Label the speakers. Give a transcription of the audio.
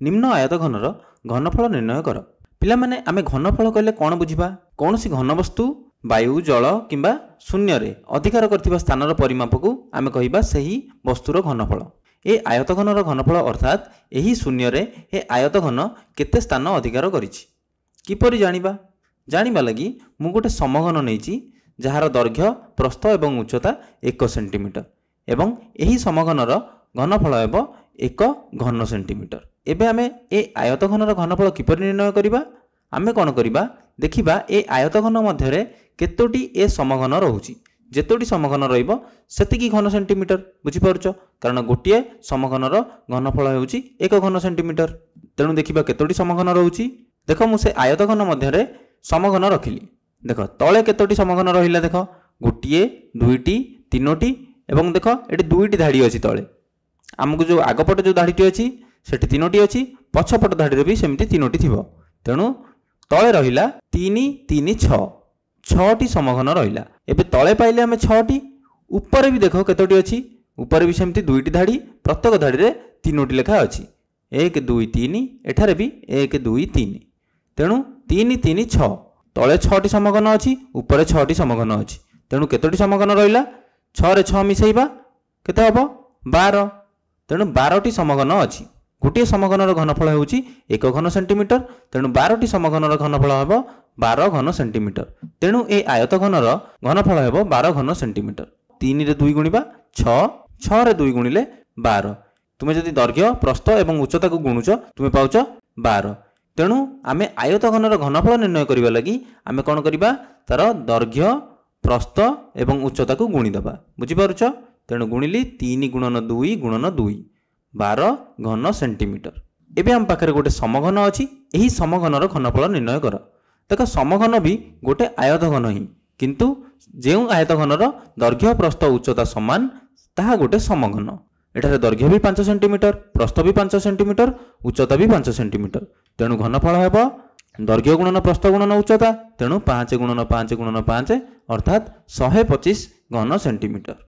Speaker 1: निम्न आयतघनर घनफल निर्णय कर। पिला माने आमे घनफल कहले कौन बुझिबा? कौनसी घनवस्तु वायु जल किंबा शून्य रे अधिकार करथिबा स्थानर परिमाप को आमे कहिबा सही वस्तुर घनफल। ए आयतघनर घनफल अर्थात एही शून्य रे ए आयतघन केते स्थान अधिकार करिछि। किपरि जानिबा? जानिबा लगी मु गोटे समघन नैछि जहार दैर्घ्य प्रस्थ एवं उच्चता 1 सेंटीमीटर एवं एही समघनर घनफल हेबो 1 घन सेंटीमीटर। एबे आमे ए आयतघनर घनफल किपरि निर्णय करिबा? आमे कोन करिबा? देखिबा ए आयतघन मध्यरे केतोटी ए समघन रहुछि। जेतोटी समघन रहिबो सेतिकी घन सेंटीमीटर। बुझि पारुछ? कारण गोटिए समघनर घनफल हेउछि 1 घन सेंटीमीटर। तेणु देखिबा केतोटी समघन रहुछि। देख मु से आयतघन मध्यरे समघन रखिली। देख तले केतोटी समघन रहिला। देख गोटिए दुईटी तीनोटी एवं देख एटी दुईटी धाड़ी अछि तले। आमको जो आगपटे जो धाड़ीटी अछि सेठी तीनोटी अछि, पछपट धाड़ी रे भी सेमती तीनोटी थिबो। तेणु तले रहिला 3 3 6 6टी समघन रहिला। एबे तले पाइले आमे 6टी। ऊपर भी देखो केतोटी अछि। ऊपर भी सेमती दुईटी धाड़ी, प्रत्येक धाड़ी रे तीनोटी लेखा अछि। 1 2 3 एठारे भी 1 2 3। तेणु 3 3 6 तले 6टी समघन अछि, ऊपर 6टी समघन अछि। तेणु केतोटी समघन रहिला? 6 रे 6 मिसेइबा केते हबो? 12। तेणु 12टी समघन अछि। गोटे समघनर घनफल हेउछि 1 घन सेंटीमीटर। तेणु 12टी समघनर घनफल हेबो 12 घन सेंटीमीटर। तेणु ए आयतघनर घनफल हेबो 12 घन सेंटीमीटर। 3 रे 2 गुणिबा 6, 6 रे 2 गुणिले 12। तुमे जदि दैर्घ्य प्रस्थ एवं उच्चता को गुणुच तुमे पाउछ 12। तेणु आमे आयतघनर घनफल निर्णय करिबा लागि आमे कोन करिबा? तार दैर्घ्य प्रस्थ एवं उच्चता को गुणी दबा। बुझि पारुछ? तेणु गुणिली 3 गुणन 2 गुणन 2 12 घन सेंटीमीटर। एबे हम पाखरे गोटे समघन अछि। एही समघनर घनफल निर्णय कर। देख समघन भी गोटे आयतघन ही, किंतु जेउ आयतघनर दैर्घ्य प्रस्थ उच्चता समान ताहा गोटे समघन। एठारे दैर्घ्य भी 5 सेंटीमीटर, प्रस्थ भी 5 सेंटीमीटर, उच्चता भी 5 सेंटीमीटर। तेणु घनफल हेबो दैर्घ्य गुणन प्रस्थ गुणन उच्चता। तेणु 5 गुणन 5 गुणन 5 अर्थात 125 घन सेंटीमीटर।